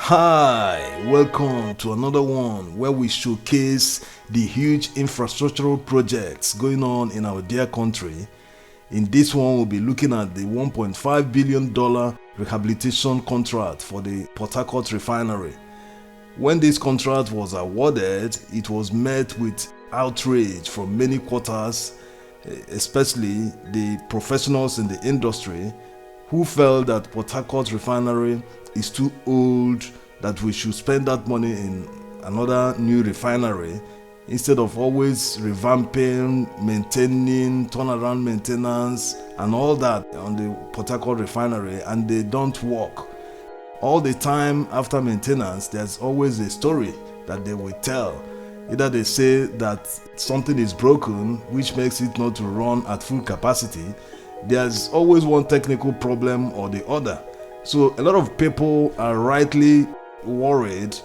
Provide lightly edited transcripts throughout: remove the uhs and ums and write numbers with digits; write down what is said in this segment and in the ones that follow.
Hi, welcome to another one where we showcase the huge infrastructural projects going on in our dear country. In this one, we'll be looking at the $1.5 billion rehabilitation contract for the Port Harcourt Refinery. When this contract was awarded, it was met with outrage from many quarters, especially the professionals in the industry who felt that Port Harcourt Refinery is too old, that we should spend that money in another new refinery instead of always revamping, maintaining, turnaround maintenance and all that on the Port Harcourt Refinery, and they don't work. All the time after maintenance, there's always a story that they will tell. Either they say that something is broken, which makes it not to run at full capacity. There's always one technical problem or the other. So a lot of people are rightly worried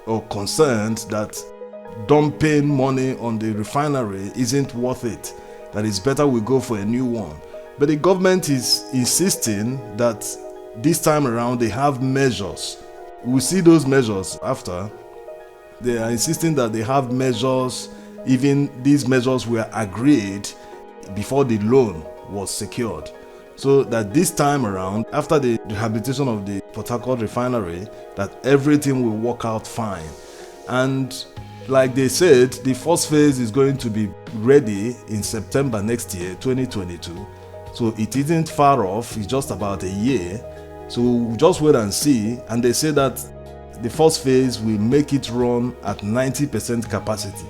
or concerned that dumping money on the refinery isn't worth it, that it's better we go for a new one. But the government is insisting that this time around they have measures. We'll see those measures after. They are insisting that they have measures, even these measures were agreed before the loan was secured. So that this time around, after the rehabilitation of the Port Harcourt Refinery, that everything will work out fine. And like they said, the first phase is going to be ready in September next year, 2022. So it isn't far off, it's just about a year. So we'll just wait and see. And they say that the first phase will make it run at 90% capacity.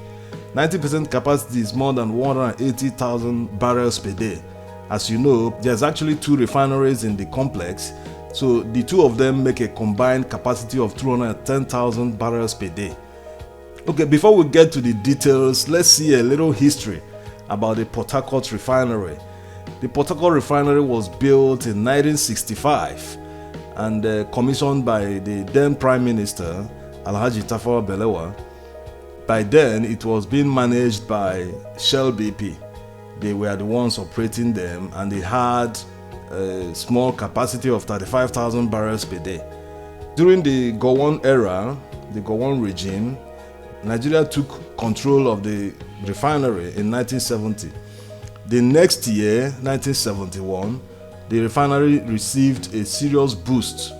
90% capacity is more than 180,000 barrels per day. As you know, there's actually two refineries in the complex, so the two of them make a combined capacity of 210,000 barrels per day. Okay, before we get to the details, let's see a little history about the Port Harcourt Refinery. The Port Harcourt Refinery was built in 1965 and commissioned by the then Prime Minister, Alhaji Tafawa Balewa. By then, it was being managed by Shell BP. They were the ones operating them, and they had a small capacity of 35,000 barrels per day. During the Gowon era, the Gowon regime, Nigeria took control of the refinery in 1970. The next year, 1971, the refinery received a serious boost.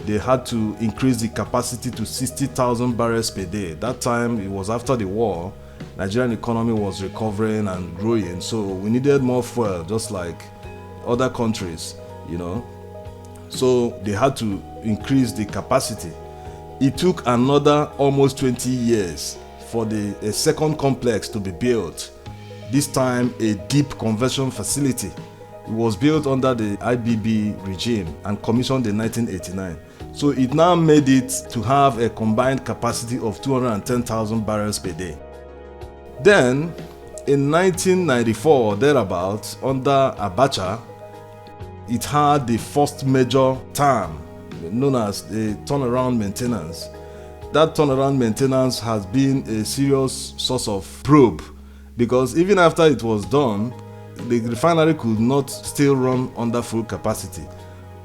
They had to increase the capacity to 60,000 barrels per day. That time, it was after the war. Nigerian economy was recovering and growing, so we needed more fuel, just like other countries, So they had to increase the capacity. It took another almost 20 years for a second complex to be built. This time, a deep conversion facility. It was built under the IBB regime and commissioned in 1989. So it now made it to have a combined capacity of 210,000 barrels per day. Then, in 1994, thereabouts, under Abacha, it had the first major term known as the turnaround maintenance. That turnaround maintenance has been a serious source of probe, because even after it was done, the refinery could not still run under full capacity.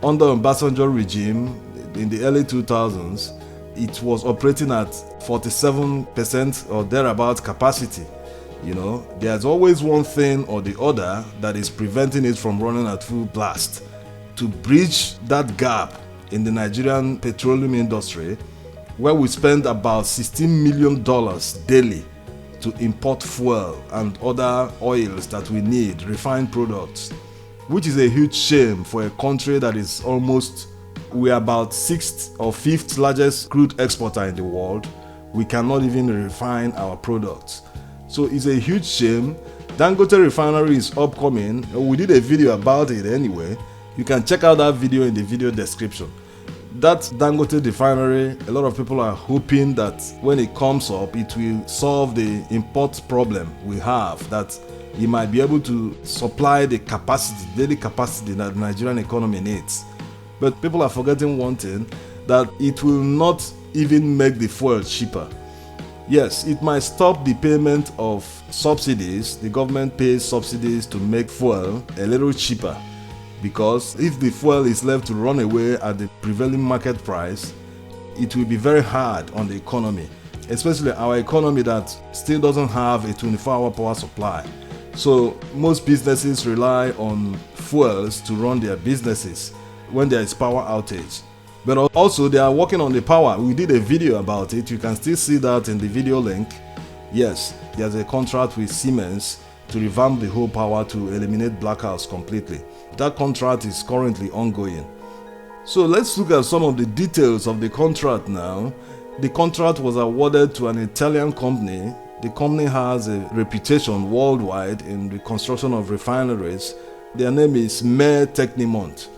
Under Obasanjo regime, in the early 2000s, it was operating at 47% or thereabouts capacity. There's always one thing or the other that is preventing it from running at full blast. To bridge that gap in the Nigerian petroleum industry, where we spend about $16 million daily to import fuel and other oils that we need, refined products, which is a huge shame for a country that is we're about 6th or 5th largest crude exporter in the world. We cannot even refine our products. So it's a huge shame. Dangote Refinery is upcoming. We did a video about it anyway. You can check out that video in the video description. That Dangote Refinery, a lot of people are hoping that when it comes up, it will solve the import problem we have, that it might be able to supply the capacity, daily capacity that the Nigerian economy needs. But people are forgetting one thing, that it will not even make the fuel cheaper. Yes, it might stop the payment of subsidies. The government pays subsidies to make fuel a little cheaper. Because if the fuel is left to run away at the prevailing market price, it will be very hard on the economy, especially our economy that still doesn't have a 24-hour power supply. So most businesses rely on fuels to run their businesses when there is power outage. But also they are working on the power. We did a video about it. You can still see that in the video link. Yes, there's a contract with Siemens to revamp the whole power to eliminate blackouts completely. That contract is currently ongoing. So let's look at some of the details of the contract now. The contract was awarded to an Italian company. The company has a reputation worldwide in the construction of refineries. Their name is Mer Tecnimont.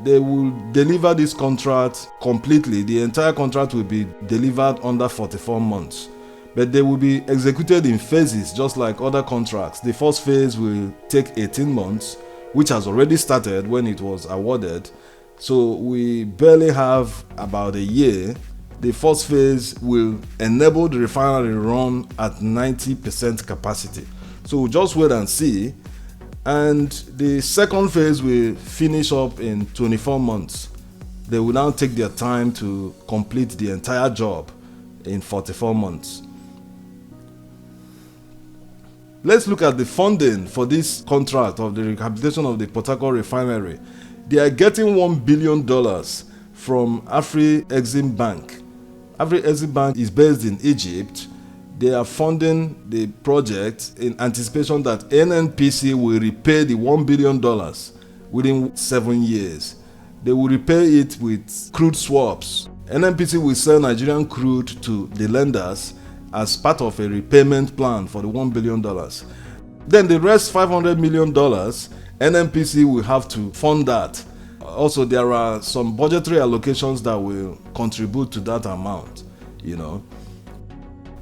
They will deliver this contract completely. The entire contract will be delivered under 44 months. But they will be executed in phases just like other contracts. The first phase will take 18 months, which has already started when it was awarded. So we barely have about a year. The first phase will enable the refinery run at 90% capacity. So we'll just wait and see. And the second phase will finish up in 24 months. They will now take their time to complete the entire job in 44 months. Let's look at the funding for this contract of the rehabilitation of the Port Harcourt Refinery. They are getting $1 billion from Afri-Exim Bank. Afri-Exim Bank is based in Egypt. They are funding the project in anticipation that NNPC will repay the $1 billion within 7 years. They will repay it with crude swaps. NNPC will sell Nigerian crude to the lenders as part of a repayment plan for the $1 billion. Then the rest $500 million, NNPC will have to fund that. Also, there are some budgetary allocations that will contribute to that amount,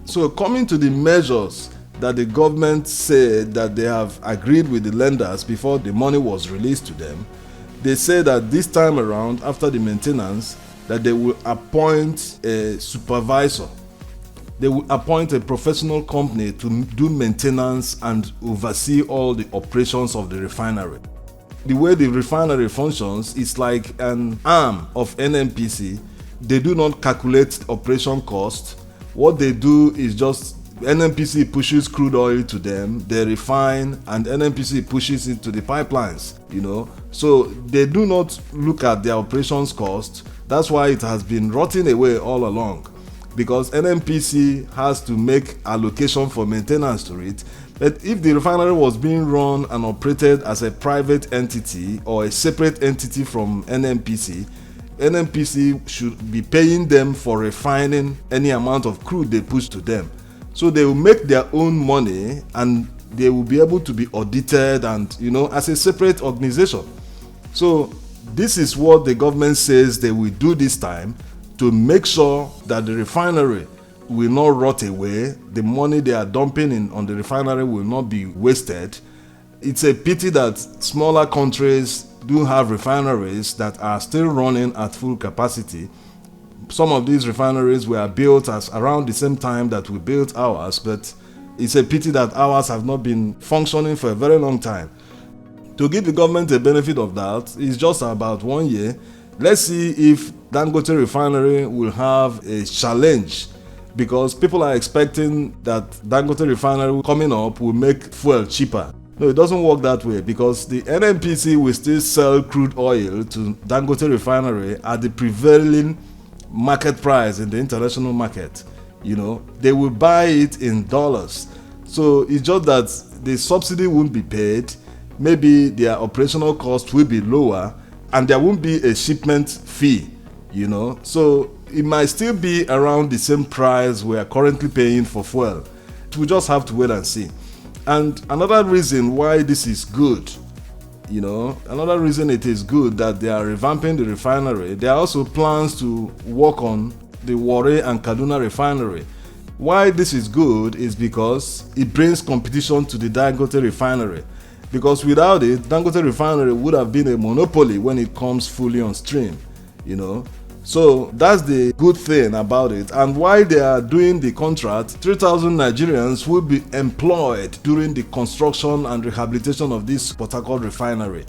So coming to the measures that the government said that they have agreed with the lenders before the money was released to them, they say that this time around, after the maintenance, that they will appoint a supervisor. They will appoint a professional company to do maintenance and oversee all the operations of the refinery. The way the refinery functions is like an arm of NNPC. They do not calculate operation cost. What they do is just NNPC pushes crude oil to them, they refine, and NNPC pushes it to the pipelines, So they do not look at their operations cost. That's why it has been rotting away all along, because NNPC has to make allocation for maintenance to it. But if the refinery was being run and operated as a private entity or a separate entity from NNPC, NNPC should be paying them for refining any amount of crude they push to them. So they will make their own money and they will be able to be audited and, as a separate organization. So this is what the government says they will do this time to make sure that the refinery will not rot away. The money they are dumping on the refinery will not be wasted. It's a pity that smaller countries do have refineries that are still running at full capacity. Some of these refineries were built as around the same time that we built ours, but it's a pity that ours have not been functioning for a very long time. To give the government a benefit of that, it's just about 1 year. Let's see if Dangote Refinery will have a challenge, because people are expecting that Dangote Refinery coming up will make fuel cheaper. No, it doesn't work that way, because the NNPC will still sell crude oil to Dangote Refinery at the prevailing market price in the international market. They will buy it in dollars. So it's just that the subsidy won't be paid. Maybe their operational cost will be lower and there won't be a shipment fee, So it might still be around the same price we are currently paying for fuel. We just have to wait and see. And another reason why this is good, another reason it is good that they are revamping the refinery, there are also plans to work on the Warri and Kaduna refinery. Why this is good is because it brings competition to the Dangote refinery. Because without it, Dangote refinery would have been a monopoly when it comes fully on stream, So that's the good thing about it. And while they are doing the contract, 3,000 Nigerians will be employed during the construction and rehabilitation of this Port Harcourt refinery.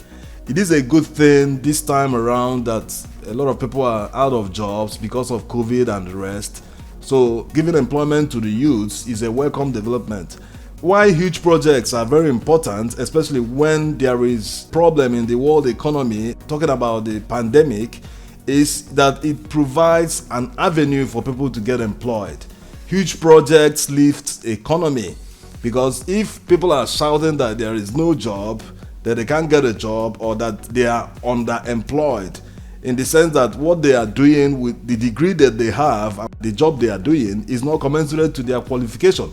It is a good thing this time around that a lot of people are out of jobs because of COVID and the rest. So giving employment to the youths is a welcome development. Why huge projects are very important, especially when there is problem in the world economy, talking about the pandemic, is that it provides an avenue for people to get employed. Huge projects lift economy, because if people are shouting that there is no job, that they can't get a job, or that they are underemployed, in the sense that what they are doing with the degree that they have, the job they are doing, is not commensurate to their qualification.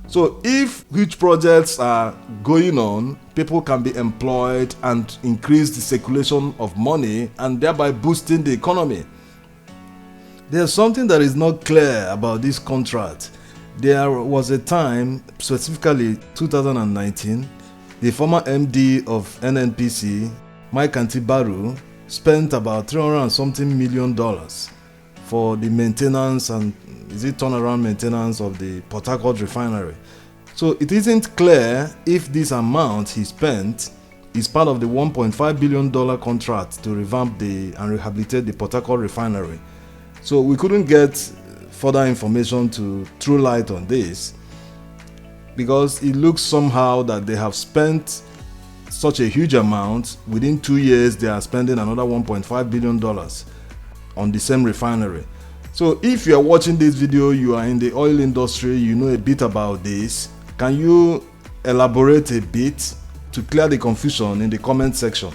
So if huge projects are going on, people can be employed and increase the circulation of money and thereby boosting the economy. There's something that is not clear about this contract. There was a time, specifically 2019, the former MD of NNPC, Mike Antibaru, spent about $300 and something million for the maintenance and turnaround maintenance of the Port Harcourt Refinery. So it isn't clear if this amount he spent is part of the $1.5 billion contract to revamp and rehabilitate the Port Harcourt Refinery. So we couldn't get further information to throw light on this, because it looks somehow that they have spent such a huge amount. Within 2 years, they are spending another $1.5 billion on the same refinery. So if you are watching this video, you are in the oil industry, you know a bit about this, can you elaborate a bit to clear the confusion in the comment section?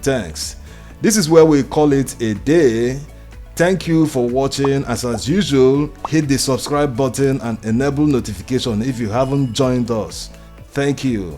Thanks. This is where we call it a day. Thank you for watching. As usual, hit the subscribe button and enable notification if you haven't joined us. Thank you.